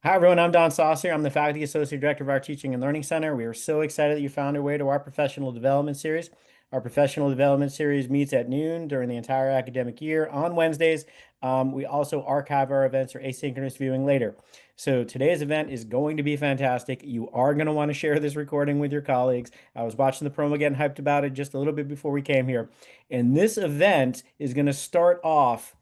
Hi, everyone. I'm Don Saucer. I'm the Faculty Associate Director of our Teaching and Learning Center. We are so excited that you found your way to our professional development series. Our professional development series meets at noon during the entire academic year on Wednesdays. We also archive our events for asynchronous viewing later. So today's event is going to be fantastic. You are going to want to share this recording with your colleagues. I was watching the promo getting hyped about it just a little bit before we came here. And this event is going to start off.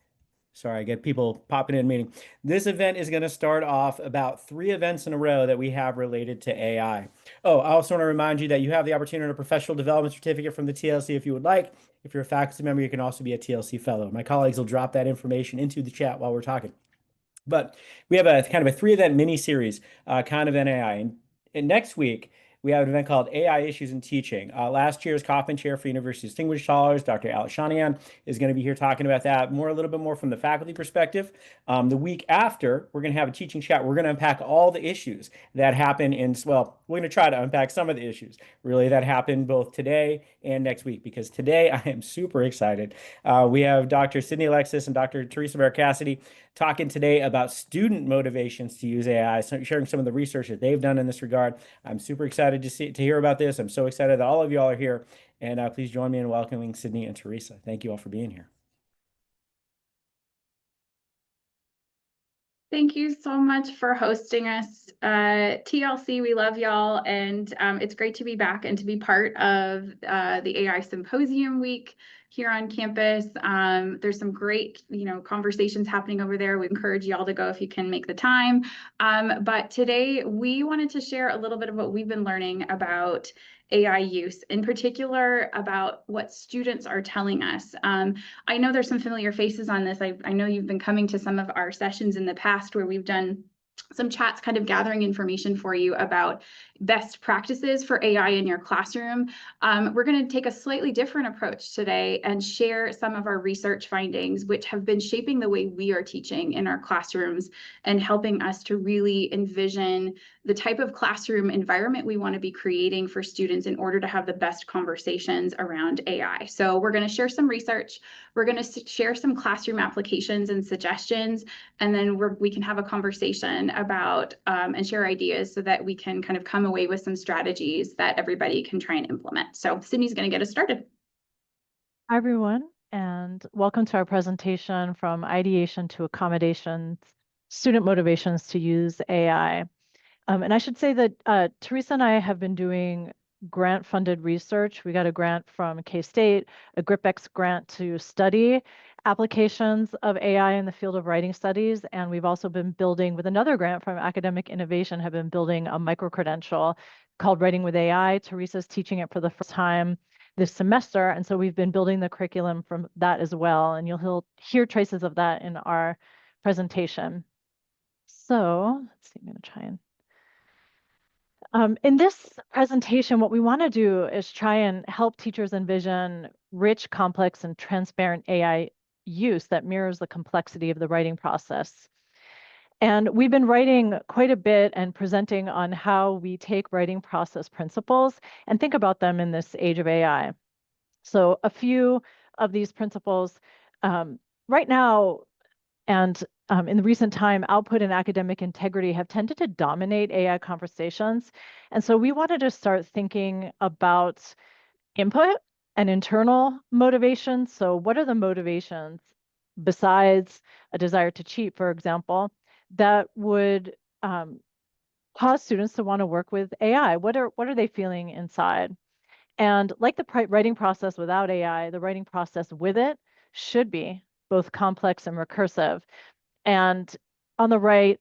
Sorry, I get people popping in meeting. This event is going to start off about 3 events in a row that we have related to AI. Oh, I also want to remind you that you have the opportunity to a professional development certificate from the TLC if you would like. If you're a faculty member, you can also be a TLC fellow. My colleagues will drop that information into the chat while we're talking. But we have a kind of a 3 event mini series, kind of an AI. And next week, we have an event called AI Issues in Teaching. Last year's Kaufman Chair for University Distinguished Scholars, Dr. Alex is going to be here talking about that more, a little bit more from the faculty perspective. The week after, we're going to have a teaching chat. We're going to unpack all the issues that happen well, we're going to try to unpack some of the issues really that happen both today and next week, because today I am super excited. We have Dr. Cydney, Alexis, and Dr. Theresa, Merrick, Cassidy talking today about student motivations to use AI, sharing some of the research that they've done in this regard. I'm super excited to hear about this. I'm so excited that all of you all are here. And please join me in welcoming Cydney and Theresa. Thank you all for being here. Thank you so much for hosting us. TLC, we love y'all, and it's great to be back and to be part of the AI Symposium Week here on campus. There's some great, conversations happening over there. We encourage y'all to go if you can make the time. But today we wanted to share a little bit of what we've been learning about AI use, in particular about what students are telling us. I know there's some familiar faces on this. I know you've been coming to some of our sessions in the past where we've done some chats kind of gathering information for you about best practices for AI in your classroom. We're going to take a slightly different approach today and share some of our research findings, which have been shaping the way we are teaching in our classrooms and helping us to really envision the type of classroom environment we want to be creating for students in order to have the best conversations around AI. So we're going to share some research. We're going to share some classroom applications and suggestions, and then we can have a conversation about and share ideas so that we can kind of come away with some strategies that everybody can try and implement. So Cydney's going to get us started. Hi, everyone, and welcome to our presentation from Ideation to Accommodations, Student Motivations to Use AI. And I should say that Theresa and I have been doing grant-funded research. We got a grant from K-State, a GRIPEX grant to study applications of AI in the field of writing studies. And we've also been building, with another grant from Academic Innovation, have been building a micro-credential called Writing with AI. Teresa's teaching it for the first time this semester. And so we've been building the curriculum from that as well. And you'll hear traces of that in our presentation. So let's see, I'm going to try and in this presentation, what we want to do is try and help teachers envision rich, complex, and transparent AI use that mirrors the complexity of the writing process. And we've been writing quite a bit and presenting on how we take writing process principles and think about them in this age of AI. So a few of these principles right now, and in the recent time, output and academic integrity have tended to dominate AI conversations. And so we wanted to start thinking about input and internal motivations. So what are the motivations besides a desire to cheat, for example, that would cause students to want to work with AI? What are they feeling inside? And like the writing process without AI, the writing process with it should be both complex and recursive. And on the right,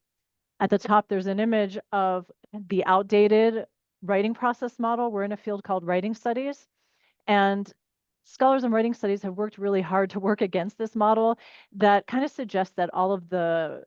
at the top, there's an image of the outdated writing process model. We're in a field called writing studies. And scholars in writing studies have worked really hard to work against this model that kind of suggests that all of the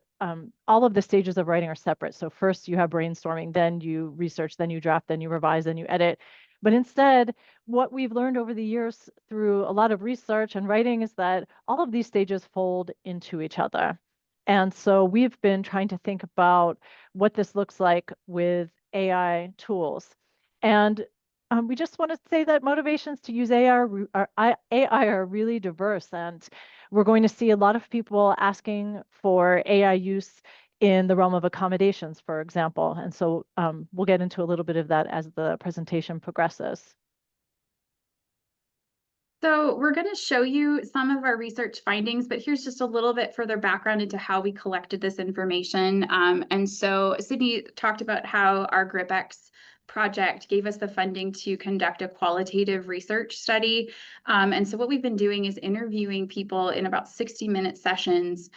stages of writing are separate. So first you have brainstorming, then you research, then you draft, then you revise, then you edit. But instead, what we've learned over the years through a lot of research and writing is that all of these stages fold into each other. And so we've been trying to think about what this looks like with AI tools. And we just want to say that motivations to use AI are really diverse, and we're going to see a lot of people asking for AI use in the realm of accommodations, for example. And so we'll get into a little bit of that as the presentation progresses. So we're going to show you some of our research findings, but here's just a little bit further background into how we collected this information. And so Cydney talked about how our GripX project gave us the funding to conduct a qualitative research study. And so what we've been doing is interviewing people in about 60-minute sessions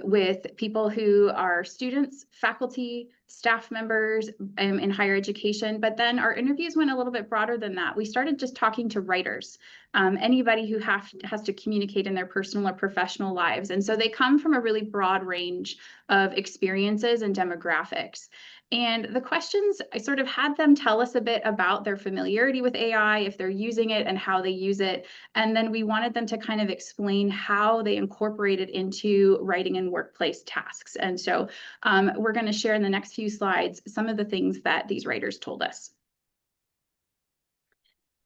with people who are students, faculty, staff members in higher education. But then our interviews went a little bit broader than that. We started just talking to writers, anybody who has to communicate in their personal or professional lives. And so they come from a really broad range of experiences and demographics. And the questions, I sort of had them tell us a bit about their familiarity with AI, if they're using it and how they use it. And then we wanted them to kind of explain how they incorporate it into writing and workplace tasks. And so we're going to share in the next few slides some of the things that these writers told us.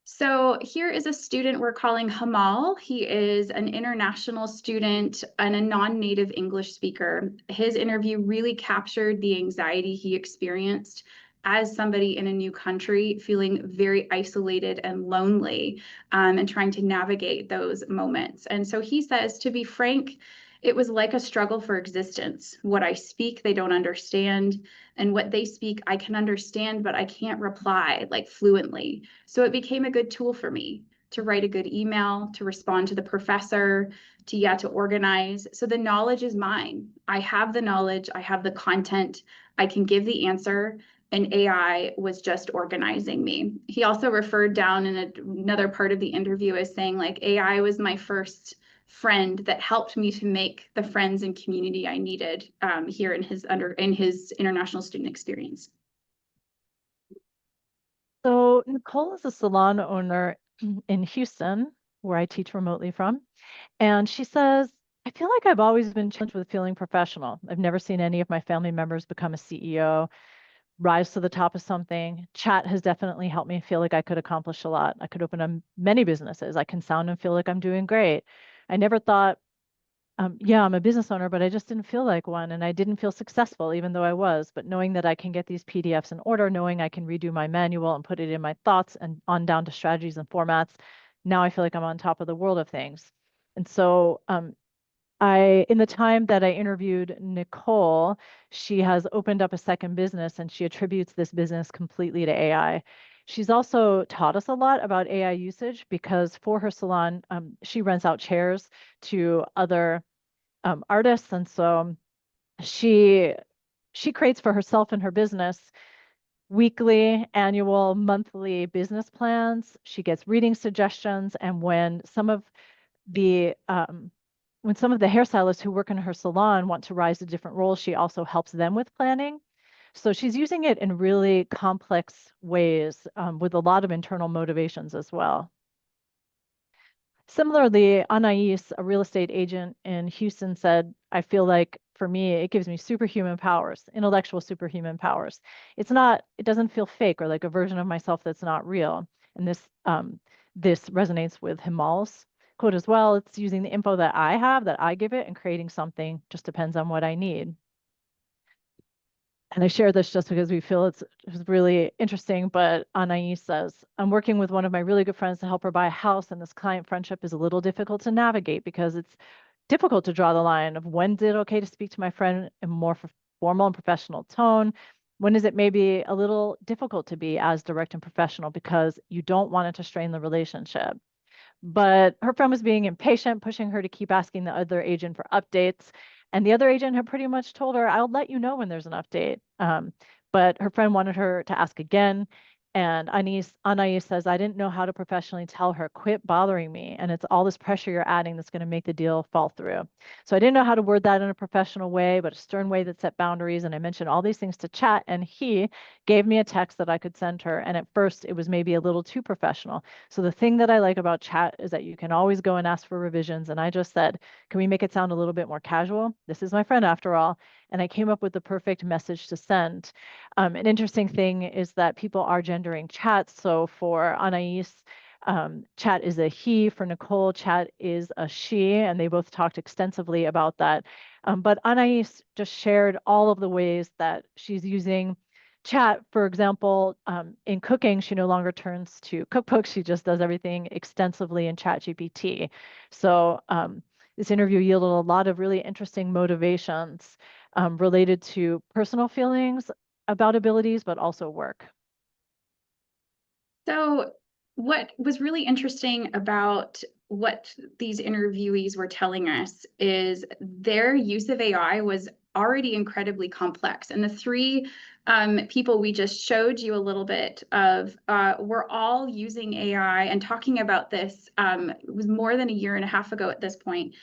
So here is a student we're calling Hamal. He is an international student and a non-native English speaker. His interview really captured the anxiety he experienced as somebody in a new country, feeling very isolated and lonely, and trying to navigate those moments. And so he says, to be frank, it was like a struggle for existence. What I speak, they don't understand. And what they speak, I can understand, but I can't reply like fluently. So it became a good tool for me to write a good email, to respond to the professor, to organize. So the knowledge is mine. I have the knowledge, I have the content, I can give the answer, and AI was just organizing me. He also referred down in another part of the interview as saying, like, AI was my first friend that helped me to make the friends and community I needed here in his international student experience. So Nicole is a salon owner in Houston, where I teach remotely from. And she says, I feel like I've always been challenged with feeling professional. I've never seen any of my family members become a CEO, rise to the top of something. Chat has definitely helped me feel like I could accomplish a lot. I could open many businesses. I can sound and feel like I'm doing great. I never thought, yeah, I'm a business owner, but I just didn't feel like one. And I didn't feel successful, even though I was. But knowing that I can get these PDFs in order, knowing I can redo my manual and put it in my thoughts and on down to strategies and formats, now I feel like I'm on top of the world of things. And so in the time that I interviewed Nicole, she has opened up a second business and she attributes this business completely to AI. She's also taught us a lot about AI usage because for her salon, she rents out chairs to other artists. And so she creates for herself and her business weekly, annual, monthly business plans. She gets reading suggestions. And when some of the hairstylists who work in her salon want to rise to different roles, she also helps them with planning. So she's using it in really complex ways with a lot of internal motivations as well. Similarly, Anais, a real estate agent in Houston, said, I feel like for me, it gives me superhuman powers, intellectual superhuman powers. It doesn't feel fake or like a version of myself that's not real. And this resonates with Himal's quote as well. It's using the info that I have, that I give it, and creating something just depends on what I need. And I share this just because we feel it's really interesting, but Anais says, I'm working with one of my really good friends to help her buy a house, and this client friendship is a little difficult to navigate because it's difficult to draw the line of when is it okay to speak to my friend in more formal and professional tone? When is it maybe a little difficult to be as direct and professional because you don't want it to strain the relationship? But her friend was being impatient, pushing her to keep asking the other agent for updates. And the other agent had pretty much told her, I'll let you know when there's an update. But her friend wanted her to ask again. And Anais says, I didn't know how to professionally tell her, quit bothering me. And it's all this pressure you're adding that's going to make the deal fall through. So I didn't know how to word that in a professional way, but a stern way that set boundaries. And I mentioned all these things to chat. And he gave me a text that I could send her. And at first, it was maybe a little too professional. So the thing that I like about chat is that you can always go and ask for revisions. And I just said, can we make it sound a little bit more casual? This is my friend after all. And I came up with the perfect message to send. An interesting thing is that people are gendering chats. So for Anais, Chat is a he for Nicole, chat is a she, and they both talked extensively about that. But Anais just shared all of the ways that she's using chat. For example, in cooking, she no longer turns to cookbooks. She just does everything extensively in ChatGPT. So this interview yielded a lot of really interesting motivations related to personal feelings about abilities, but also work. So what was really interesting about what these interviewees were telling us is their use of AI was already incredibly complex. And the three people we just showed you a little bit of were all using AI and talking about this. It was more than a year and a half ago at this point.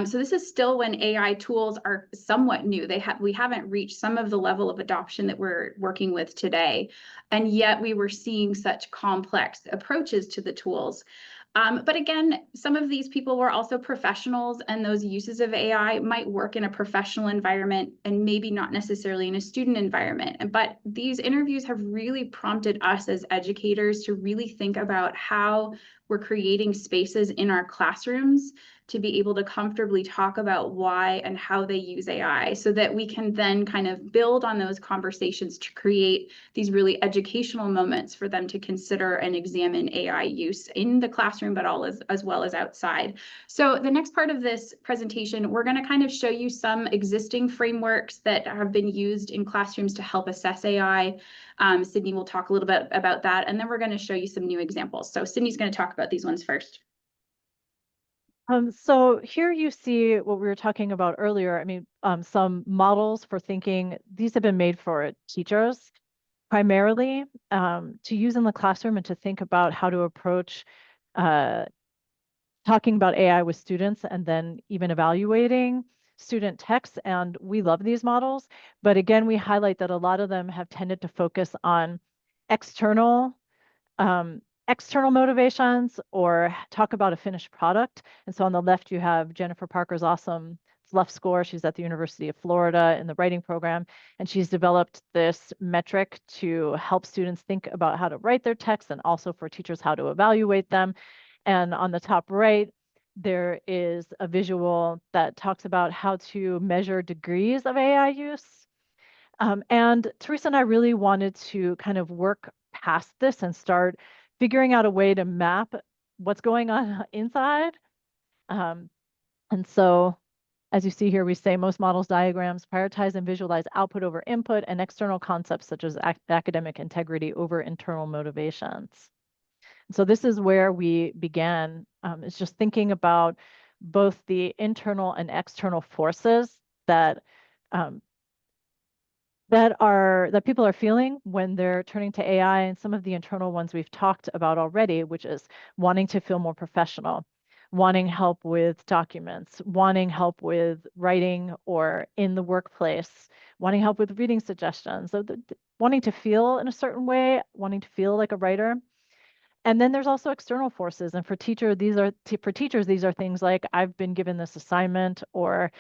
So this is still when AI tools are somewhat new. We haven't reached some of the level of adoption that we're working with today. And yet we were seeing such complex approaches to the tools. But again, some of these people were also professionals, and those uses of AI might work in a professional environment and maybe not necessarily in a student environment. But these interviews have really prompted us as educators to really think about how we're creating spaces in our classrooms to be able to comfortably talk about why and how they use AI, so that we can then kind of build on those conversations to create these really educational moments for them to consider and examine AI use in the classroom, but as well as outside. So the next part of this presentation, we're going to kind of show you some existing frameworks that have been used in classrooms to help assess AI. Cydney will talk a little bit about that, and then we're going to show you some new examples. So Cydney's going to talk about these ones first. So here you see what we were talking about earlier. I mean, some models for thinking. These have been made for teachers primarily to use in the classroom and to think about how to approach talking about AI with students and then even evaluating student texts. And we love these models. But again, we highlight that a lot of them have tended to focus on external motivations or talk about a finished product. And so on the left, you have Jennifer Parker's awesome Fluff score. She's at the University of Florida in the writing program, and she's developed this metric to help students think about how to write their texts and also for teachers how to evaluate them. And on the top right, there is a visual that talks about how to measure degrees of AI use. And Theresa and I really wanted to kind of work past this and start figuring out a way to map what's going on inside. And so, as you see here, we say most models diagrams prioritize and visualize output over input and external concepts such as academic integrity over internal motivations. So this is where we began, is just thinking about both the internal and external forces that that people are feeling when they're turning to AI, and some of the internal ones we've talked about already, which is wanting to feel more professional, wanting help with documents, wanting help with writing or in the workplace, wanting help with reading suggestions, so wanting to feel in a certain way, wanting to feel like a writer. And then there's also external forces. And for teachers, these are things like I've been given this assignment, or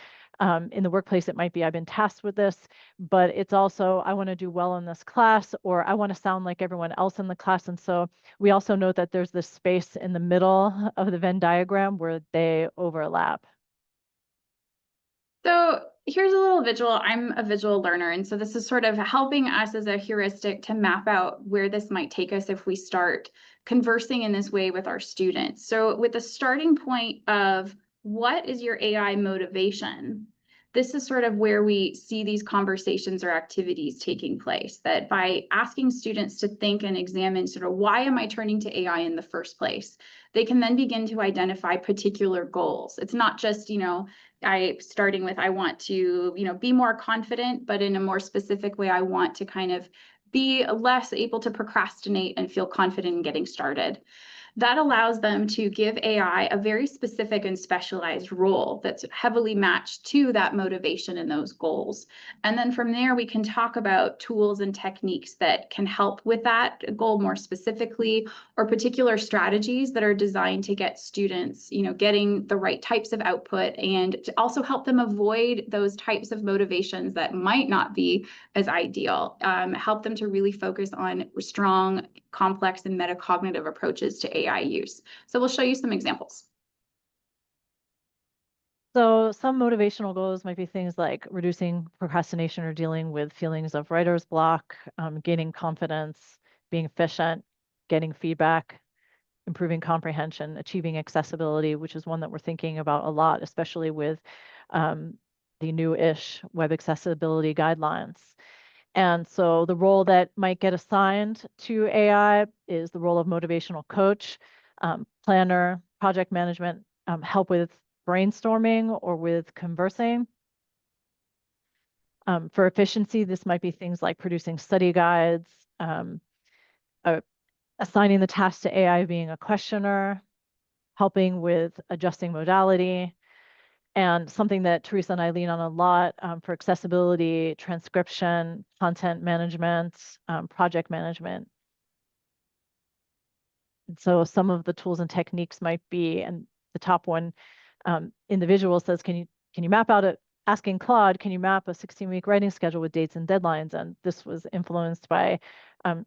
in the workplace, it might be I've been tasked with this, but it's also I want to do well in this class, or I want to sound like everyone else in the class. And so we also note that there's this space in the middle of the Venn diagram where they overlap. So here's a little visual. I'm a visual learner, and so this is sort of helping us as a heuristic to map out where this might take us if we start conversing in this way with our students. So with the starting point of what is your AI motivation, this is sort of where we see these conversations or activities taking place, that by asking students to think and examine sort of why am I turning to AI in the first place, they can then begin to identify particular goals. It's not just, starting with, I want to, be more confident, but in a more specific way, I want to kind of be less able to procrastinate and feel confident in getting started. That allows them to give AI a very specific and specialized role that's heavily matched to that motivation and those goals. And then from there, we can talk about tools and techniques that can help with that goal more specifically, or particular strategies that are designed to get students, getting the right types of output, and to also help them avoid those types of motivations that might not be as ideal. Help them to really focus on strong complex and metacognitive approaches to AI use. So we'll show you some examples. So some motivational goals might be things like reducing procrastination or dealing with feelings of writer's block, gaining confidence, being efficient, getting feedback, improving comprehension, achieving accessibility, which is one that we're thinking about a lot, especially with the new-ish web accessibility guidelines. And so the role that might get assigned to AI is the role of motivational coach, planner, project management, help with brainstorming or with conversing. For efficiency, this might be things like producing study guides, assigning the task to AI being a questioner, helping with adjusting modality, and something that Theresa and I lean on a lot for accessibility, transcription, content management, project management. And so some of the tools and techniques might be, and the top one in the visual says, can you map out asking Claude, can you map a 16-week writing schedule with dates and deadlines? And this was influenced by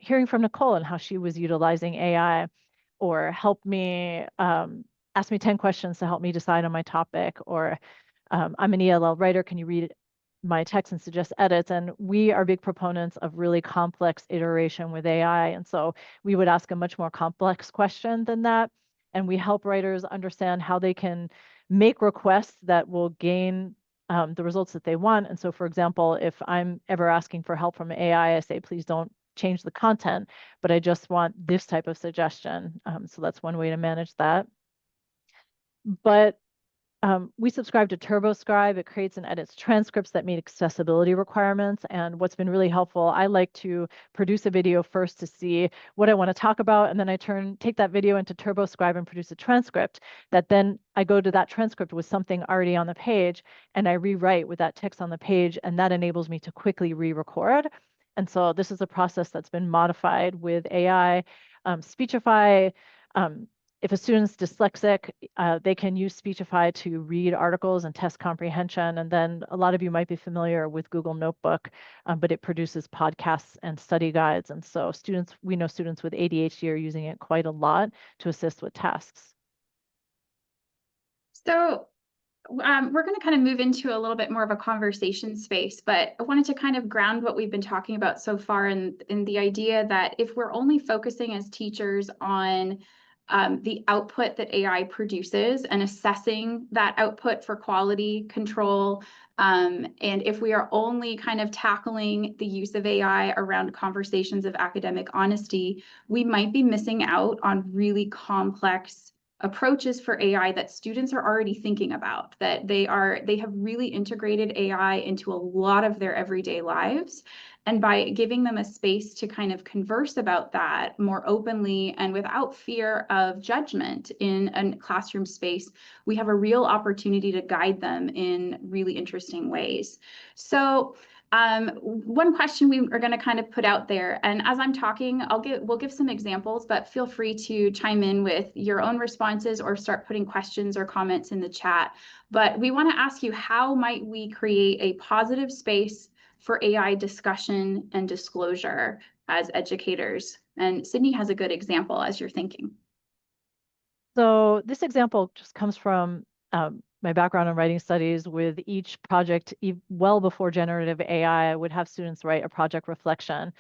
hearing from Nicole and how she was utilizing AI, or help me, ask me 10 questions to help me decide on my topic, or I'm an ELL writer, can you read my text and suggest edits? And we are big proponents of really complex iteration with AI. And so we would ask a much more complex question than that. And we help writers understand how they can make requests that will gain the results that they want. And so, for example, if I'm ever asking for help from AI, I say, please don't change the content, but I just want this type of suggestion. So that's one way to manage that. But we subscribe to TurboScribe. It creates and edits transcripts that meet accessibility requirements. And what's been really helpful, I like to produce a video first to see what I want to talk about, and then I take that video into TurboScribe and produce a transcript that then I go to that transcript with something already on the page, and I rewrite with that text on the page, and that enables me to quickly re-record. And so this is a process that's been modified with AI. Speechify, if a student's dyslexic, they can use Speechify to read articles and test comprehension. And then a lot of you might be familiar with Google Notebook, but it produces podcasts and study guides. And so we know students with ADHD are using it quite a lot to assist with tasks. So we're going to kind of move into a little bit more of a conversation space, but I wanted to kind of ground what we've been talking about so far in the idea that if we're only focusing as teachers on the output that AI produces and assessing that output for quality control, and if we are only kind of tackling the use of AI around conversations of academic honesty, we might be missing out on really complex approaches for AI that students are already thinking about, that they have really integrated AI into a lot of their everyday lives. And by giving them a space to kind of converse about that more openly and without fear of judgment in a classroom space, we have a real opportunity to guide them in really interesting ways. So one question we are going to kind of put out there, and as I'm talking, we'll give some examples, but feel free to chime in with your own responses or start putting questions or comments in the chat. But we want to ask you, how might we create a positive space for AI discussion and disclosure as educators? And Cydney has a good example as you're thinking. So this example just comes from my background in writing studies. With each project, well before generative AI, I would have students write a project reflection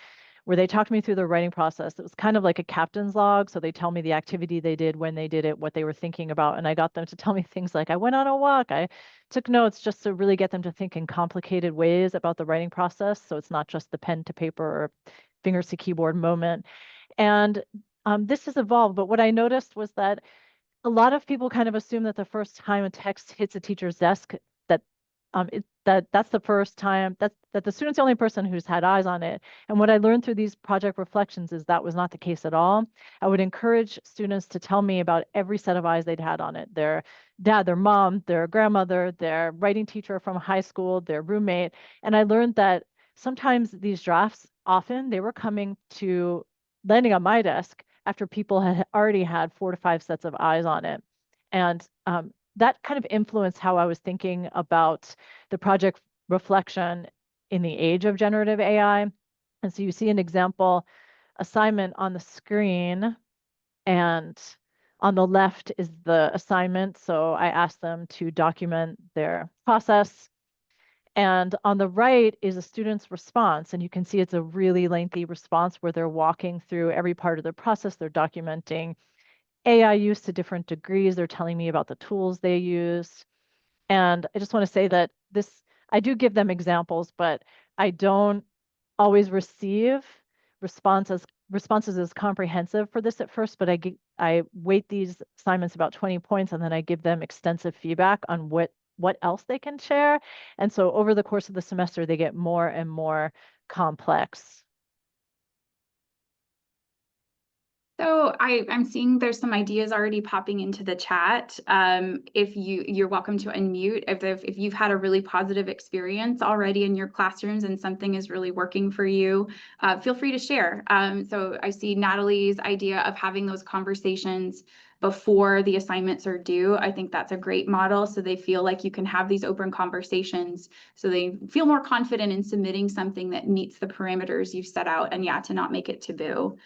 where they talked me through the writing process. It was kind of like a captain's log. So they tell me the activity they did, when they did it, what they were thinking about. And I got them to tell me things like, I went on a walk, I took notes, just to really get them to think in complicated ways about the writing process. So it's not just the pen to paper or fingers to keyboard moment. And this has evolved, but what I noticed was that a lot of people kind of assume that the first time a text hits a teacher's desk, that's the first time that the student's the only person who's had eyes on it. And what I learned through these project reflections is that was not the case at all. I would encourage students to tell me about every set of eyes they'd had on it: their dad, their mom, their grandmother, their writing teacher from high school, their roommate. And I learned that sometimes these drafts, often they were landing on my desk after people had already had 4 to 5 sets of eyes on it. And that kind of influenced how I was thinking about the project reflection in the age of generative AI. And so you see an example assignment on the screen, and on the left is the assignment. So I asked them to document their process. And on the right is a student's response. And you can see it's a really lengthy response where they're walking through every part of the process. They're documenting AI use to different degrees. They're telling me about the tools they use. And I just want to say that I do give them examples, but I don't always receive responses as comprehensive for this at first, but I weight these assignments about 20 points, and then I give them extensive feedback on what else they can share. And so over the course of the semester, they get more and more complex. So I'm seeing there's some ideas already popping into the chat. If you're welcome to unmute if you've had a really positive experience already in your classrooms and something is really working for you, feel free to share. So I see Natalie's idea of having those conversations before the assignments are due. I think that's a great model. So they feel like you can have these open conversations, so they feel more confident in submitting something that meets the parameters you've set out, and to not make it taboo.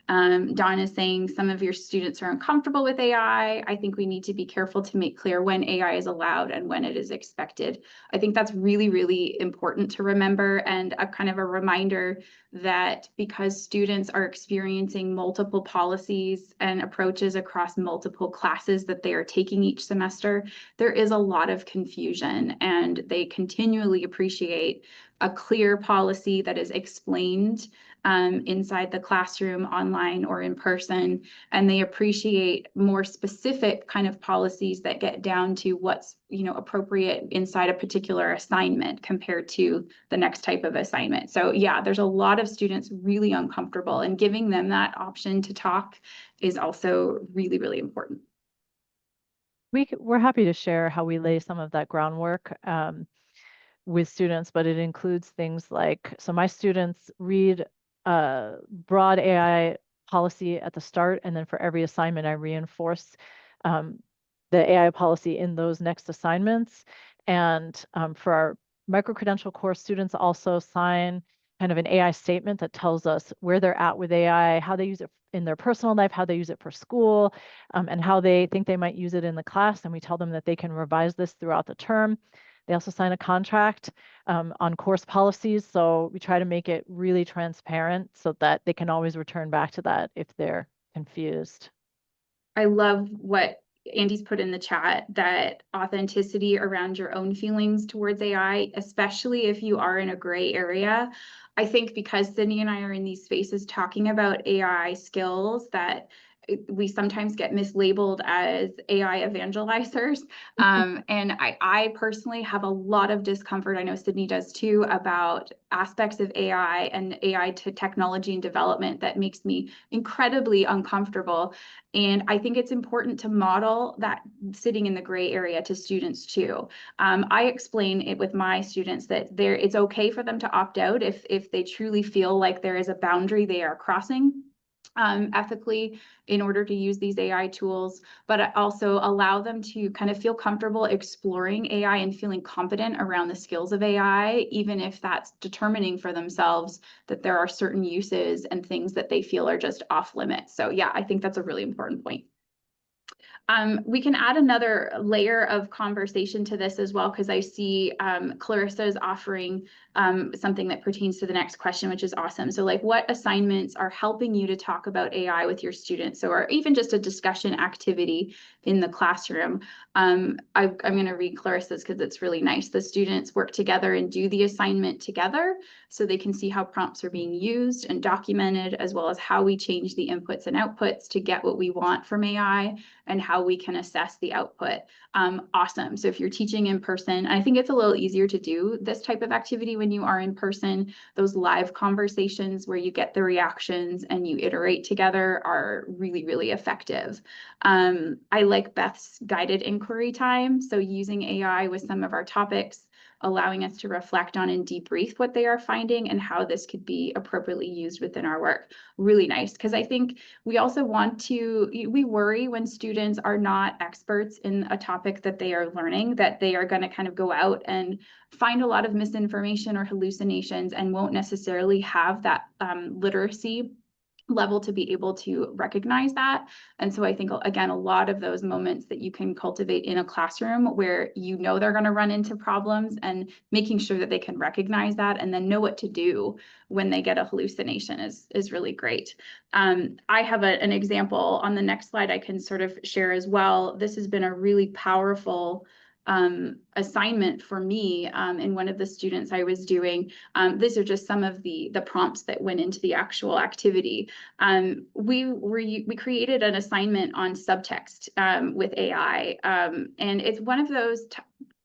Dawn is saying some of your students are uncomfortable with AI. I think we need to be careful to make clear when AI is allowed and when it is expected. I think that's really, really important to remember, and a kind of a reminder that because students are experiencing multiple policies and approaches across multiple classes that they are taking each semester, there is a lot of confusion, and they continually appreciate a clear policy that is explained inside the classroom, online or in person, and they appreciate more specific kind of policies that get down to what's appropriate inside a particular assignment compared to the next type of assignment. So there's a lot of students really uncomfortable, and giving them that option to talk is also really, really important. We're happy to share how we lay some of that groundwork with students, but it includes things like, so my students read broad AI policy at the start, and then for every assignment, I reinforce the AI policy in those next assignments. And for our micro-credential course, students also sign kind of an AI statement that tells us where they're at with AI, how they use it in their personal life, how they use it for school, and how they think they might use it in the class. And we tell them that they can revise this throughout the term. They also sign a contract on course policies. So we try to make it really transparent so that they can always return back to that if they're confused. I love what Andy's put in the chat, that authenticity around your own feelings towards AI, especially if you are in a gray area. I think because Cydney and I are in these spaces talking about AI skills, that we sometimes get mislabeled as AI evangelizers. And I personally have a lot of discomfort, I know Cydney does too, about aspects of AI and AI to technology and development that makes me incredibly uncomfortable. And I think it's important to model that sitting in the gray area to students too. I explain it with my students that it's okay for them to opt out if they truly feel like there is a boundary they are crossing ethically in order to use these AI tools, but I also allow them to kind of feel comfortable exploring AI and feeling confident around the skills of AI, even if that's determining for themselves that there are certain uses and things that they feel are just off limits. So I think that's a really important point. We can add another layer of conversation to this as well, because I see Clarissa is offering something that pertains to the next question, which is awesome. So like, what assignments are helping you to talk about AI with your students? So, or even just a discussion activity in the classroom. I'm going to read Clarissa's because it's really nice. The students work together and do the assignment together so they can see how prompts are being used and documented, as well as how we change the inputs and outputs to get what we want from AI and how we can assess the output. Awesome. So if you're teaching in person, I think it's a little easier to do this type of activity when you are in person. Those live conversations where you get the reactions and you iterate together are really, really effective. I like Beth's guided inquiry time. So using AI with some of our topics, allowing us to reflect on and debrief what they are finding and how this could be appropriately used within our work. Really nice, because I think we also we worry when students are not experts in a topic that they are learning, that they are going to kind of go out and find a lot of misinformation or hallucinations and won't necessarily have that literacy level to be able to recognize that. And so I think, again, a lot of those moments that you can cultivate in a classroom where you know they're going to run into problems, and making sure that they can recognize that and then know what to do when they get a hallucination is really great. I have an example on the next slide I can sort of share as well. This has been a really powerful assignment for me in one of the students I was doing. These are just some of the prompts that went into the actual activity. We created an assignment on subtext with AI, and it's one of those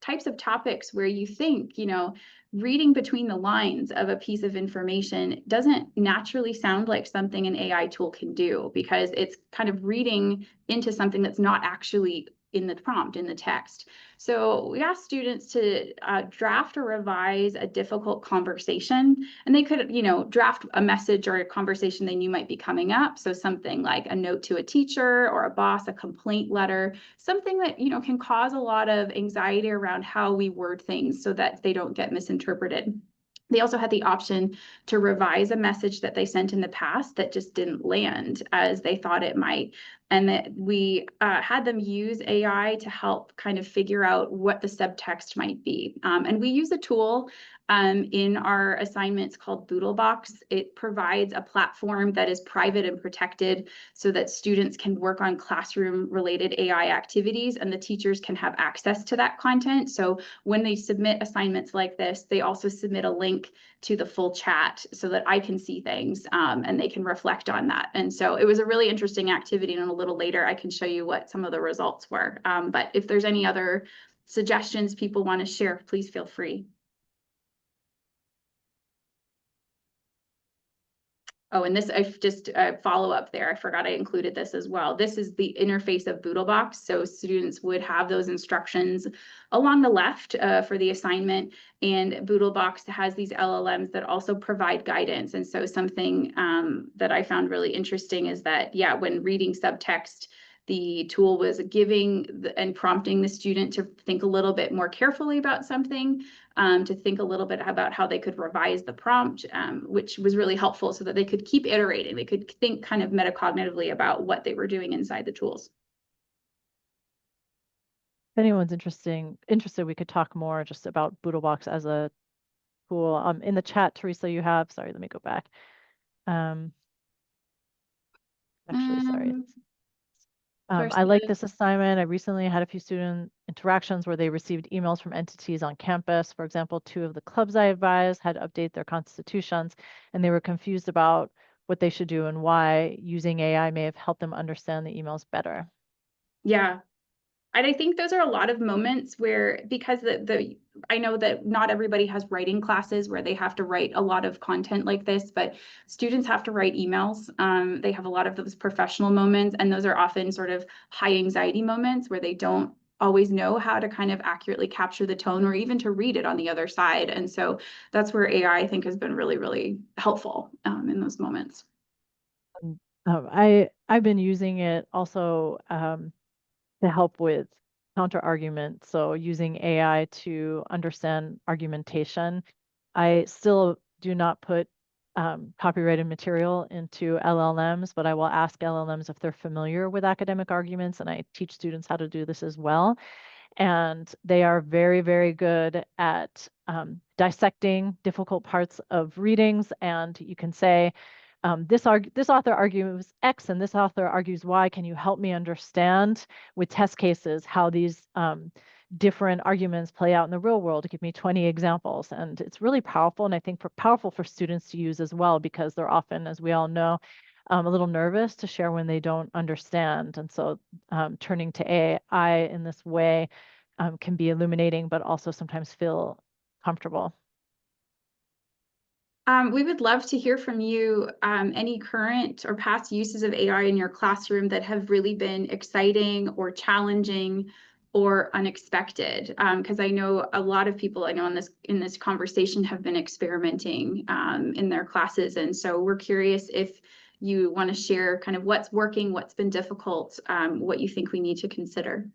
types of topics where you think, you know, reading between the lines of a piece of information doesn't naturally sound like something an AI tool can do, because it's kind of reading into something that's not actually in the prompt, in the text. So we asked students to draft or revise a difficult conversation, and they could, you know, draft a message or a conversation they knew might be coming up. So something like a note to a teacher or a boss, a complaint letter, something that, you know, can cause a lot of anxiety around how we word things so that they don't get misinterpreted. They also had the option to revise a message that they sent in the past that just didn't land as they thought it might. And that we had them use AI to help kind of figure out what the subtext might be. And we use a tool in our assignments called Boodlebox. It provides a platform that is private and protected so that students can work on classroom-related AI activities, and the teachers can have access to that content. So when they submit assignments like this, they also submit a link to the full chat so that I can see things and they can reflect on that. And so it was a really interesting activity, and a little later I can show you what some of the results were. But if there's any other suggestions people want to share, please feel free. Oh, and this, I've just follow up there. I forgot I included this as well. This is the interface of Boodlebox. So students would have those instructions along the left for the assignment, and Boodlebox has these LLMs that also provide guidance. And so something that I found really interesting is that, yeah, when reading subtext, the tool was giving and prompting the student to think a little bit more carefully about something, to think a little bit about how they could revise the prompt, which was really helpful so that they could keep iterating. They could think kind of metacognitively about what they were doing inside the tools. If anyone's interested, we could talk more just about Boodlebox as a tool. In the chat, Theresa, you have, sorry, let me go back. Actually, sorry. I like this assignment. I recently had a few student interactions where they received emails from entities on campus. For example, 2 of the clubs I advised had to update their constitutions, and they were confused about what they should do and why. Using AI may have helped them understand the emails better. Yeah. And I think those are a lot of moments where, because I know that not everybody has writing classes where they have to write a lot of content like this, but students have to write emails. They have a lot of those professional moments, and those are often sort of high anxiety moments where they don't always know how to kind of accurately capture the tone or even to read it on the other side. And so that's where AI, I think, has been really, really helpful in those moments. I've been using it also to help with counter argument. So using AI to understand argumentation. I still do not put copyrighted material into LLMs, but I will ask LLMs if they're familiar with academic arguments, and I teach students how to do this as well. And they are very, very good at dissecting difficult parts of readings. And you can say, this author argues X and this author argues Y. Can you help me understand with test cases how these different arguments play out in the real world? Give me 20 examples. And it's really powerful, and I think powerful for students to use as well, because they're often, as we all know, a little nervous to share when they don't understand. And so turning to AI in this way can be illuminating, but also sometimes feel comfortable. We would love to hear from you any current or past uses of AI in your classroom that have really been exciting or challenging or unexpected. Because I know a lot of people I know in this conversation have been experimenting in their classes. And so we're curious if you want to share kind of what's working, what's been difficult, what you think we need to consider.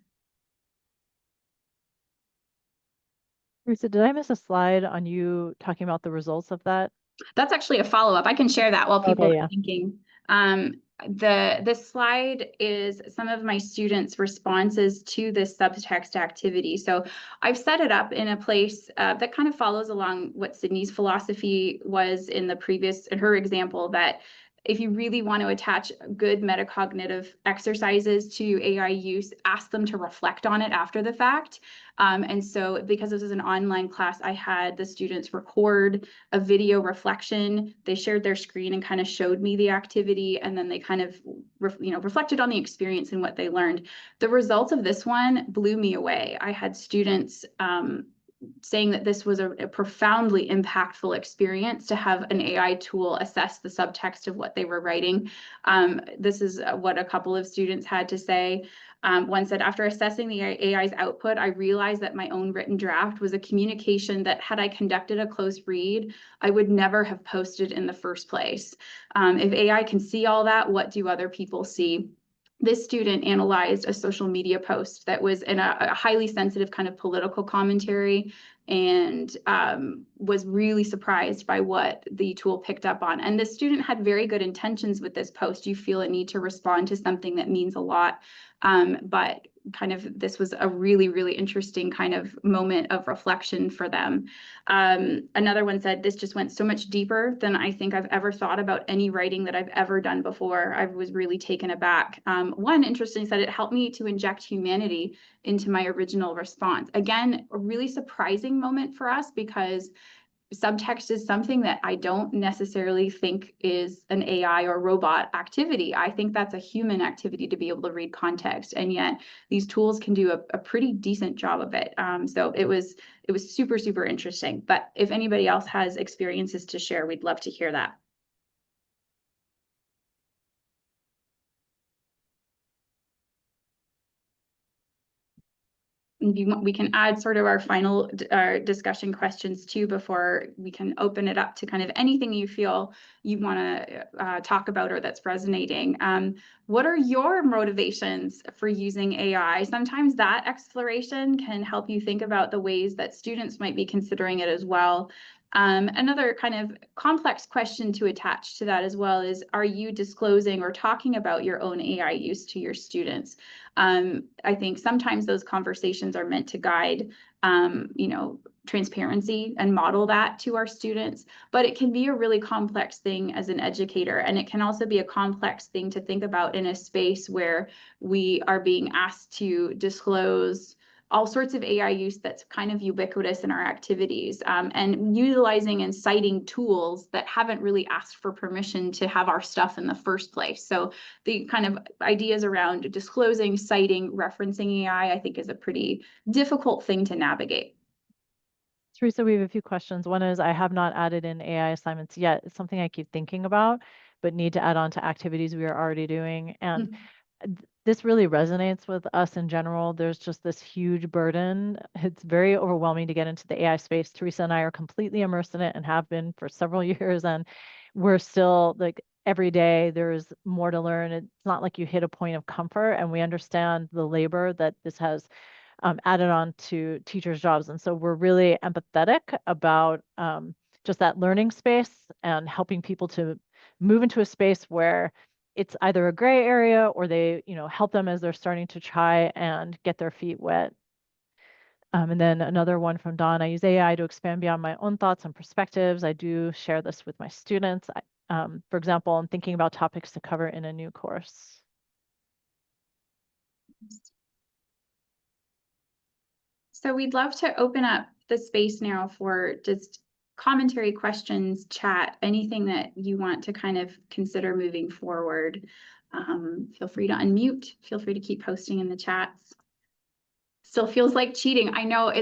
Theresa, did I miss a slide on you talking about the results of that? That's actually a follow-up. I can share that while people Okay, are thinking. This slide is some of my students' responses to this subtext activity. So I've set it up in a place that kind of follows along what Cydney's philosophy was in her example, that if you really want to attach good metacognitive exercises to AI use, ask them to reflect on it after the fact. And so because this is an online class, I had the students record a video reflection. They shared their screen and kind of showed me the activity, and then they kind of reflected on the experience and what they learned. The results of this one blew me away. I had students saying that this was a profoundly impactful experience to have an AI tool assess the subtext of what they were writing. This is what a couple of students had to say. One said, after assessing the AI's output, I realized that my own written draft was a communication that, had I conducted a close read, I would never have posted in the first place. If AI can see all that, what do other people see? This student analyzed a social media post that was in a highly sensitive kind of political commentary, and was really surprised by what the tool picked up on. And the student had very good intentions with this post. You feel a need to respond to something that means a lot. But kind of this was a really, really interesting kind of moment of reflection for them. Another one said, this just went so much deeper than I think I've ever thought about any writing that I've ever done before. I was really taken aback. One interestingly said, it helped me to inject humanity into my original response. Again, a really surprising moment for us, because subtext is something that I don't necessarily think is an AI or robot activity. I think that's a human activity to be able to read context, and yet these tools can do a pretty decent job of it. So it was super, super interesting. But if anybody else has experiences to share, we'd love to hear that. We can add sort of our final discussion questions too before we can open it up to kind of anything you feel you want to talk about or that's resonating. What are your motivations for using AI? Sometimes that exploration can help you think about the ways that students might be considering it as well. Another kind of complex question to attach to that as well is, are you disclosing or talking about your own AI use to your students? I think sometimes those conversations are meant to guide, transparency and model that to our students, but it can be a really complex thing as an educator. And it can also be a complex thing to think about in a space where we are being asked to disclose all sorts of AI use that's kind of ubiquitous in our activities, and utilizing and citing tools that haven't really asked for permission to have our stuff in the first place. So the kind of ideas around disclosing, citing, referencing AI, I think is a pretty difficult thing to navigate. Theresa, we have a few questions. One is, I have not added in AI assignments yet. It's something I keep thinking about, but need to add on to activities we are already doing. And this really resonates with us in general. There's just this huge burden. It's very overwhelming to get into the AI space. Theresa and I are completely immersed in it and have been for several years. And we're still, like, every day there's more to learn. It's not like you hit a point of comfort, and we understand the labor that this has added on to teachers' jobs. And so we're really empathetic about just that learning space and helping people to move into a space where it's either a gray area, or they, help them as they're starting to try and get their feet wet. And then another one from Dawn, I use AI to expand beyond my own thoughts and perspectives. I do share this with my students. For example, I'm thinking about topics to cover in a new course. So we'd love to open up the space now for just commentary, questions, chat, anything that you want to kind of consider moving forward. Feel free to unmute. Feel free to keep posting in the chats. Still feels like cheating. I know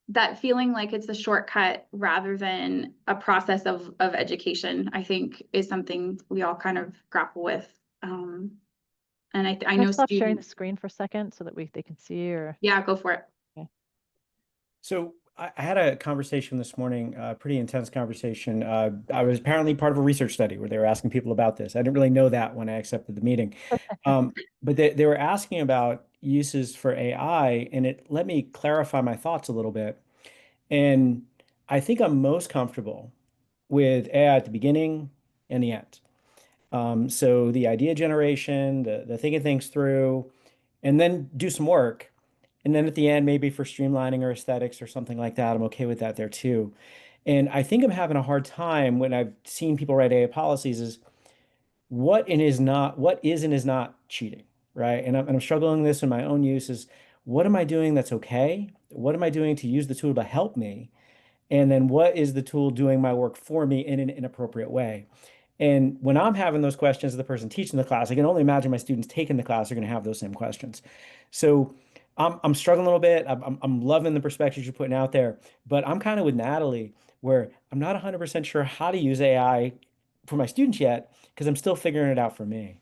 that feeling like it's a shortcut rather than a process of education, I think, is something we all kind of grapple with. And I know stop sharing the students. screen for a second so that they can see, or Yeah, go for it. okay. So I had a conversation this morning, a pretty intense conversation. I was apparently part of a research study where they were asking people about this. I didn't really know that when I accepted the meeting. But they were asking about uses for AI, and it let me clarify my thoughts a little bit. And I think I'm most comfortable with AI at the beginning in the end. So the idea generation, the thinking things through, and then do some work. And then at the end, maybe for streamlining or aesthetics or something like that, I'm okay with that there too. And I think I'm having a hard time when I've seen people write AA policies is what is and is not cheating, right? And I'm struggling with this in my own use is what am I doing that's okay? What am I doing to use the tool to help me? And then what is the tool doing my work for me in an inappropriate way? And when I'm having those questions as the person teaching the class, I can only imagine my students taking the class are going to have those same questions. So I'm struggling a little bit. I'm loving the perspectives you're putting out there, but I'm kind of with Natalie where I'm not 100% sure how to use AI for my students yet because I'm still figuring it out for me.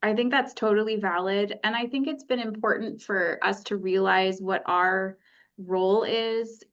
I think that's totally valid. And I think it's been important for us to realize what our role is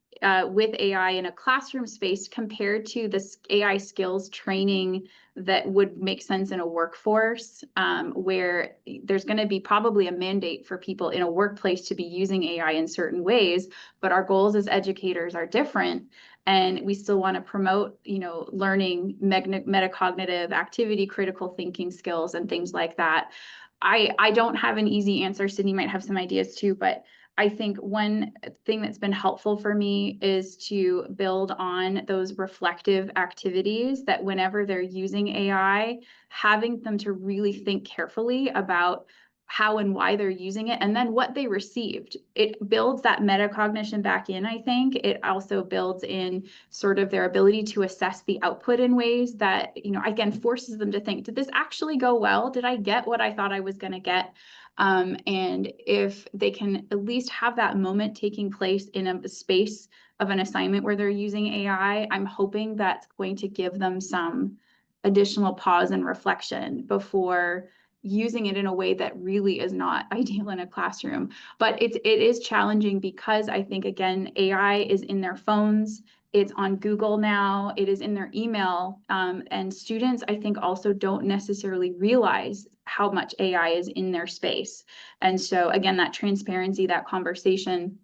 with AI in a classroom space compared to the AI skills training that would make sense in a workforce, where there's going to be probably a mandate for people in a workplace to be using AI in certain ways, but our goals as educators are different. And we still want to promote, learning metacognitive activity, critical thinking skills, and things like that. I don't have an easy answer. Cydney might have some ideas too, but I think one thing that's been helpful for me is to build on those reflective activities that whenever they're using AI, having them to really think carefully about how and why they're using it, and then what they received. It builds that metacognition back in, I think. It also builds in sort of their ability to assess the output in ways that, again, forces them to think, did this actually go well? Did I get what I thought I was going to get? And if they can at least have that moment taking place in a space of an assignment where they're using AI, I'm hoping that's going to give them some additional pause and reflection before using it in a way that really is not ideal in a classroom. But it is challenging because I think, again, AI is in their phones, it's on Google now, it is in their email, and students, I think, also don't necessarily realize how much AI is in their space. And so, again, that transparency, that conversation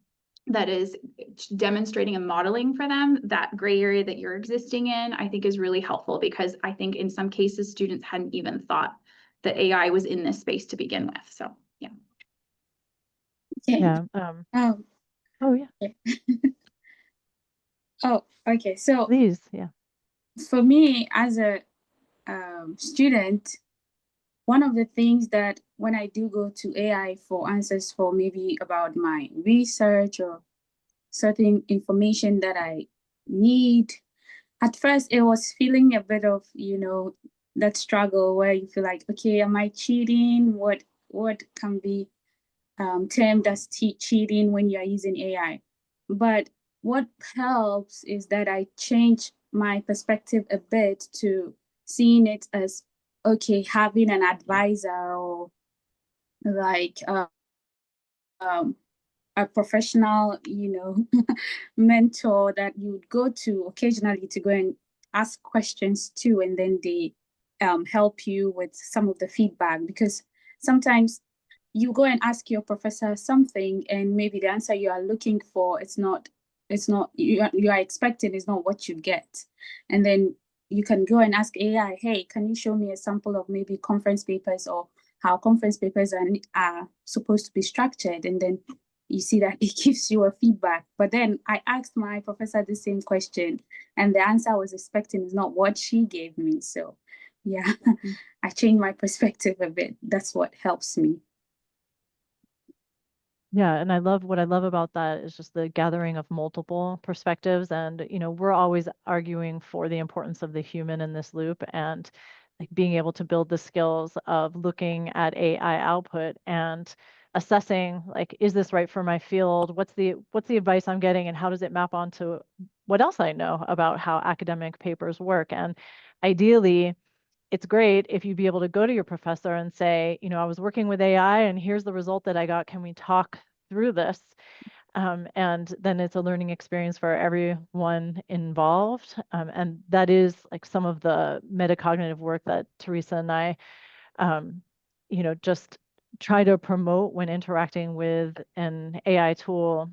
that is demonstrating and modeling for them that gray area that you're existing in, I think is really helpful, because I think in some cases students hadn't even thought that AI was in this space to begin with. So yeah. Okay. Yeah. Oh yeah. Okay. Oh, okay. So Please, yeah. for me as a student, one of the things that when I do go to AI for answers for maybe about my research or certain information that I need, at first it was feeling a bit of, that struggle where you feel like, okay, am I cheating? What can be termed as cheating when you're using AI? But what helps is that I change my perspective a bit to seeing it as, okay, having an advisor or like a professional, mentor that you would go to occasionally to go and ask questions to, and then they help you with some of the feedback. Because sometimes you go and ask your professor something, and maybe the answer you are looking for, it's not you are expecting is not what you get, and then you can go and ask AI, hey, can you show me a sample of maybe conference papers or how conference papers are supposed to be structured, and then you see that it gives you a feedback. But then I asked my professor the same question, and the answer I was expecting is not what she gave me. So yeah, I changed my perspective a bit. That's what helps me. Yeah, and what I love about that is just the gathering of multiple perspectives. And, we're always arguing for the importance of the human in this loop, and like being able to build the skills of looking at AI output and assessing, like, is this right for my field? What's the advice I'm getting, and how does it map onto what else I know about how academic papers work? And ideally, it's great if you'd be able to go to your professor and say, I was working with AI and here's the result that I got. Can we talk through this? And then it's a learning experience for everyone involved. And that is like some of the metacognitive work that Theresa and I, just try to promote when interacting with an AI tool.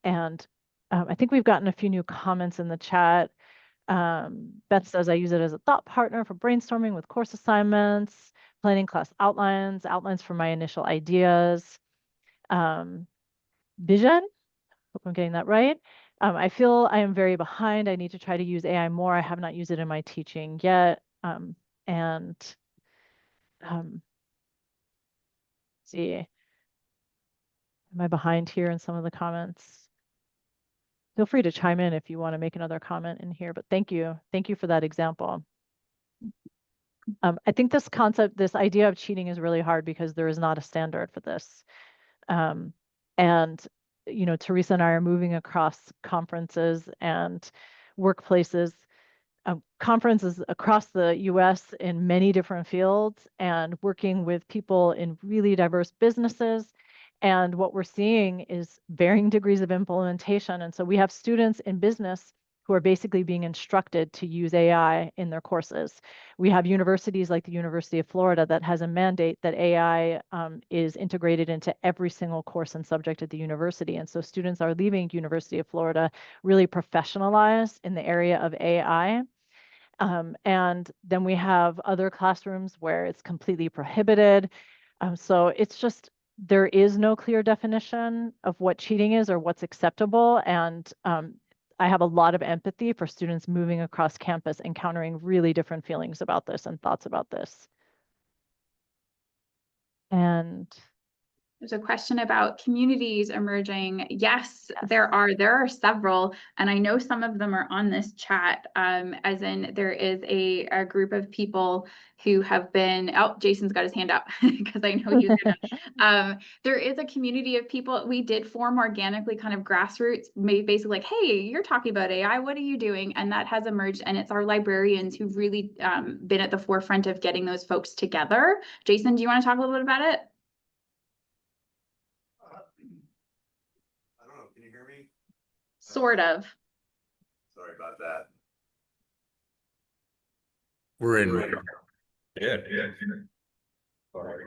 And I think we've gotten a few new comments in the chat. Beth says, I use it as a thought partner for brainstorming with course assignments, planning class outlines, outlines for my initial ideas. Vision, hope I'm getting that right. I feel I am very behind. I need to try to use AI more. I have not used it in my teaching yet. See, am I behind here in some of the comments? Feel free to chime in if you want to make another comment in here, but thank you. Thank you for that example. I think this concept, this idea of cheating is really hard because there is not a standard for this. And, you know, Theresa and I are moving across conferences and workplaces, conferences across the US in many different fields, and working with people in really diverse businesses. And what we're seeing is varying degrees of implementation. And so we have students in business who are basically being instructed to use AI in their courses. We have universities like the University of Florida that has a mandate that AI is integrated into every single course and subject at the university. And so students are leaving University of Florida really professionalized in the area of AI. And then we have other classrooms where it's completely prohibited. So it's just, there is no clear definition of what cheating is or what's acceptable. And I have a lot of empathy for students moving across campus, encountering really different feelings about this and thoughts about this. And there's a question about communities emerging. Yes, there are several, and I know some of them are on this chat, as in there is a group of people who have been, oh, Jason's got his hand up because I know he's gonna, there is a community of people. We did form organically, kind of grassroots, maybe basically like, hey, you're talking about AI, what are you doing? And that has emerged, and it's our librarians who've really been at the forefront of getting those folks together. Jason, do you want to talk a little bit about it? Can you hear me? Sort of. Sorry about that. We're in. Yeah. Sorry.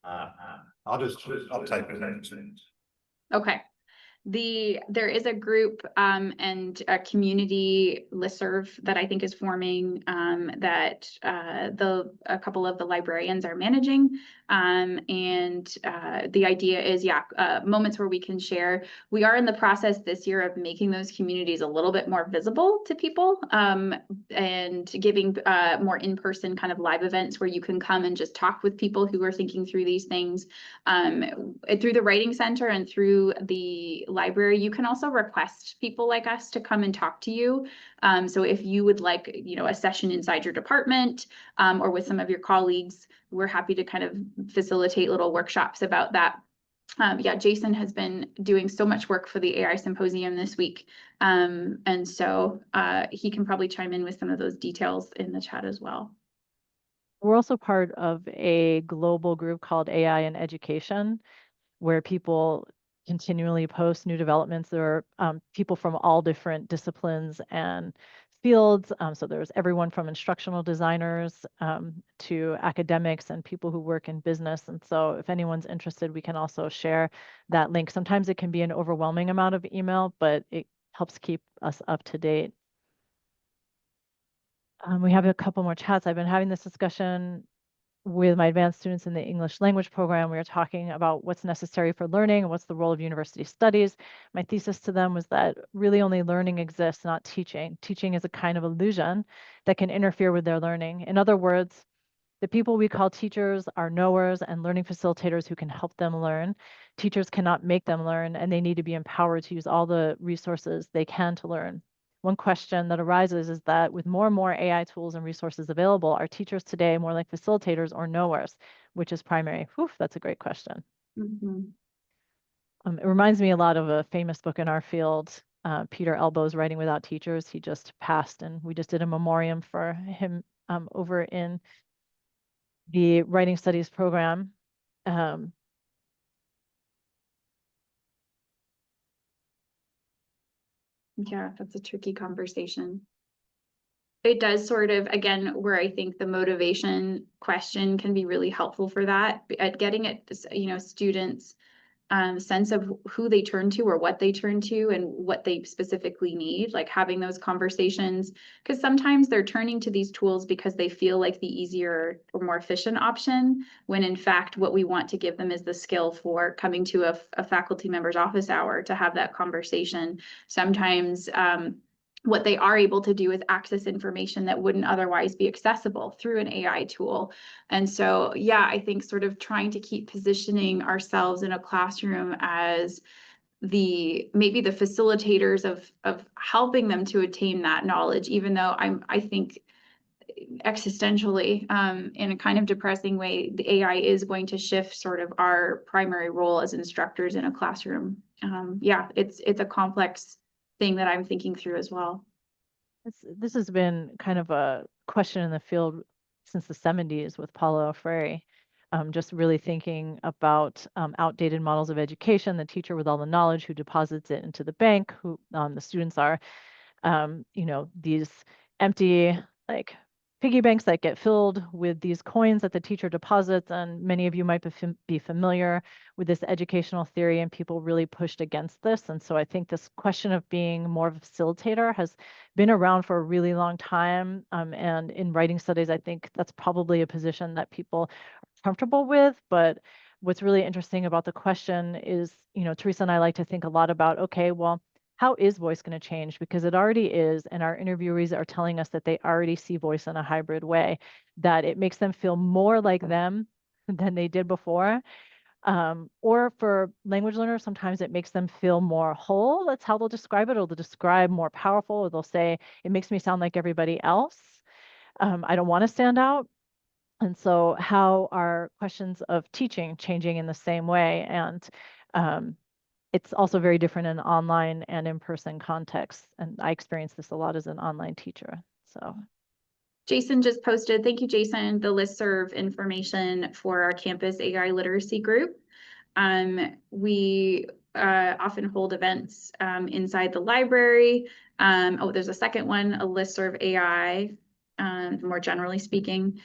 I'll type it in. Okay. There is a group and a community listserv that I think is forming that a couple of the librarians are managing, and the idea is moments where we can share. We are in the process this year of making those communities a little bit more visible to people, and giving more in-person kind of live events where you can come and just talk with people who are thinking through these things, through the Writing Center and through the library. You can also request people like us to come and talk to you. So if you would like, a session inside your department, or with some of your colleagues, we're happy to kind of facilitate little workshops about that. Jason has been doing so much work for the AI Symposium this week. And so he can probably chime in with some of those details in the chat as well. we're also part of a global group called AI in Education, where people continually post new developments. There are people from all different disciplines and fields. So there's everyone from instructional designers to academics and people who work in business. And so if anyone's interested, we can also share that link. Sometimes it can be an overwhelming amount of email, but it helps keep us up to date. We have a couple more chats. I've been having this discussion with my advanced students in the English language program. We were talking about what's necessary for learning and what's the role of university studies. My thesis to them was that really only learning exists, not teaching. Teaching is a kind of illusion that can interfere with their learning. In other words, the people we call teachers are knowers and learning facilitators who can help them learn. Teachers cannot make them learn, and they need to be empowered to use all the resources they can to learn. One question that arises is that with more and more AI tools and resources available, are teachers today more like facilitators or knowers? Which is primary? Whew, that's a great question. It reminds me a lot of a famous book in our field, Peter Elbow's Writing Without Teachers. He just passed, and we just did a memoriam for him over in the Writing Studies program. Yeah, that's a tricky conversation. It does sort of, again, where I think the motivation question can be really helpful for that, at getting it, students sense of who they turn to or what they turn to and what they specifically need, like having those conversations, because sometimes they're turning to these tools because they feel like the easier or more efficient option, when in fact what we want to give them is the skill for coming to a faculty member's office hour to have that conversation. Sometimes what they are able to do is access information that wouldn't otherwise be accessible through an AI tool. And so, yeah, I think sort of trying to keep positioning ourselves in a classroom as maybe the facilitators of helping them to attain that knowledge, even though I think existentially, in a kind of depressing way, the AI is going to shift sort of our primary role as instructors in a classroom. Yeah, it's a complex thing that I'm thinking through as well. This has been kind of a question in the field since the 70s with Paulo Freire. Just really thinking about outdated models of education, the teacher with all the knowledge who deposits it into the bank, who the students are, these empty like piggy banks that get filled with these coins that the teacher deposits. And many of you might be familiar with this educational theory, and people really pushed against this. And so I think this question of being more of a facilitator has been around for a really long time. And in writing studies, I think that's probably a position that people are comfortable with. But what's really interesting about the question is, Theresa and I like to think a lot about, okay, well, how is voice going to change? Because it already is, and our interviewees are telling us that they already see voice in a hybrid way, that it makes them feel more like them than they did before. Or for language learners, sometimes it makes them feel more whole. That's how they'll describe it, or they'll describe more powerful, or they'll say, it makes me sound like everybody else. I don't want to stand out. And so how are questions of teaching changing in the same way? And it's also very different in online and in-person contexts. And I experience this a lot as an online teacher. So Jason just posted, thank you, Jason, the listserv information for our campus AI literacy group. We often hold events inside the library. There's a second one, a listserv AI, more generally speaking.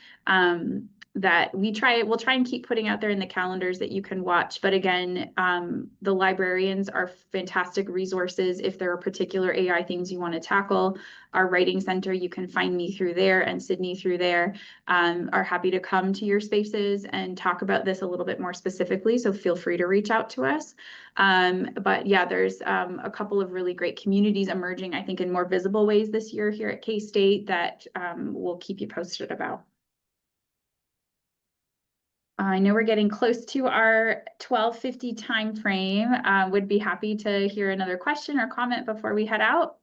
That we'll try and keep putting out there in the calendars that you can watch. But again, the librarians are fantastic resources if there are particular AI things you want to tackle. Our writing center, you can find me through there, and Cydney through there, are happy to come to your spaces and talk about this a little bit more specifically. So feel free to reach out to us. But yeah, there's a couple of really great communities emerging, I think, in more visible ways this year here at K-State that we'll keep you posted about. I know we're getting close to our 12:50 time frame. Would be happy to hear another question or comment before we head out.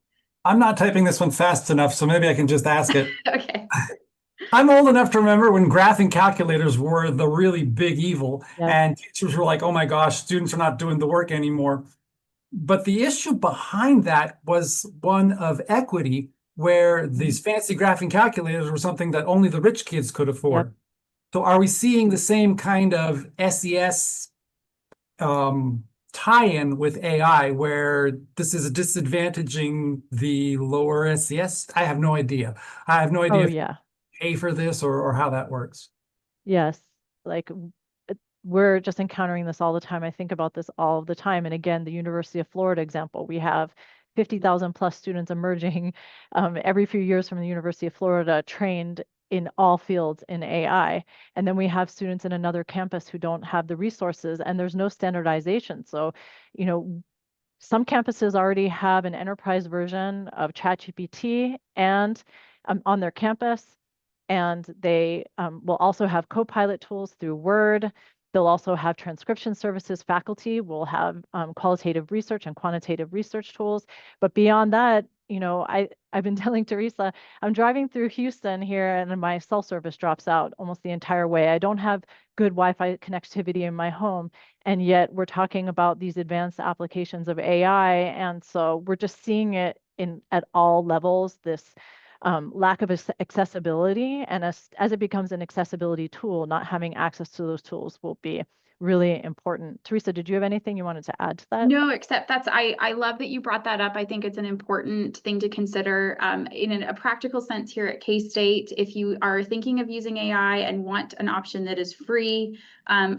I'm not typing this one fast enough, so maybe I can just ask it. Okay. I'm old enough to remember when graphing calculators were the really big evil, Yep. and teachers were like, oh my gosh, students are not doing the work anymore. But the issue behind that was one of equity, where these fancy graphing calculators were something that only the rich kids could afford. Yep. So are we seeing the same kind of SES tie-in with AI, where this is disadvantaging the lower SES? I have no idea. I have no idea Oh, if yeah. you pay for this or how that works. Yes. Like we're just encountering this all the time. I think about this all the time. And again, the University of Florida example, we have 50,000 plus students emerging every few years from the University of Florida trained in all fields in AI. And then we have students in another campus who don't have the resources, and there's no standardization. So, some campuses already have an enterprise version of ChatGPT and on their campus, and they will also have Copilot tools through Word. They'll also have transcription services. Faculty will have qualitative research and quantitative research tools. But beyond that, I've been telling Theresa, I'm driving through Houston here and my cell service drops out almost the entire way. I don't have good Wi-Fi connectivity in my home. And yet we're talking about these advanced applications of AI. And so we're just seeing it at all levels, this lack of accessibility. And as it becomes an accessibility tool, not having access to those tools will be really important. Theresa, did you have anything you wanted to add to that? No, except I love that you brought that up. I think it's an important thing to consider in a practical sense here at K-State. If you are thinking of using AI and want an option that is free,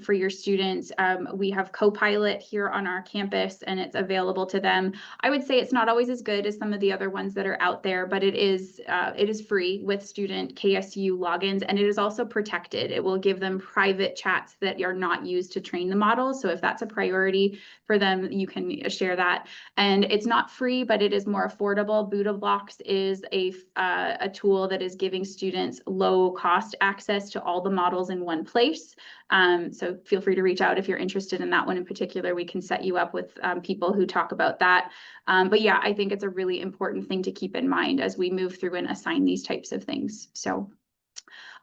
for your students. We have Copilot here on our campus, and it's available to them. I would say it's not always as good as some of the other ones that are out there, but it is free with student KSU logins, and it is also protected. It will give them private chats that are not used to train the models. So if that's a priority for them, you can share that. And it's not free, but it is more affordable. Buddha Blocks is a tool that is giving students low cost access to all the models in one place. So feel free to reach out if you're interested in that one in particular. We can set you up with people who talk about that. But yeah, I think it's a really important thing to keep in mind as we move through and assign these types of things. So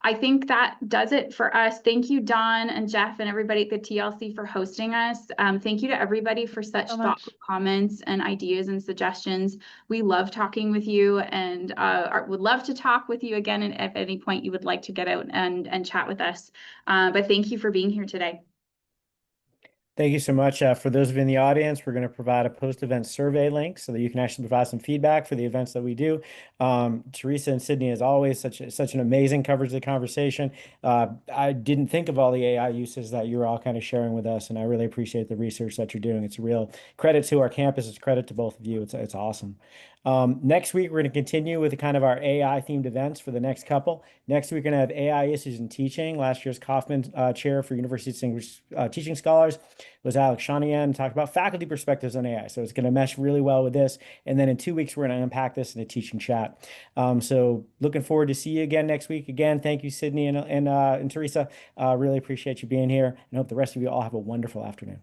I think that does it for us. Thank you, Dawn and Jeff and everybody at the TLC for hosting us. Thank you to everybody for such thoughtful comments and ideas and suggestions. We love talking with you, and would love to talk with you again and at any point you would like to get out and chat with us. But thank you for being here today. Thank you so much. For those of you in the audience, we're going to provide a post-event survey link so that you can actually provide some feedback for the events that we do. Theresa and Cydney, as always, such an amazing coverage of the conversation. I didn't think of all the AI uses that you're all kind of sharing with us, and I really appreciate the research that you're doing. It's a real credit to our campus. It's credit to both of you. It's awesome. Next week, we're going to continue with kind of our AI-themed events for the next couple. Next week, we're going to have AI issues in teaching. Last year's Kaufman Chair for University Distinguished Teaching Scholars was Alex Shanahan, talked about faculty perspectives on AI. So it's going to mesh really well with this. And then in 2 weeks, we're going to unpack this in a teaching chat. So looking forward to see you again next week. Again, thank you, Cydney and Theresa. Really appreciate you being here, and hope the rest of you all have a wonderful afternoon.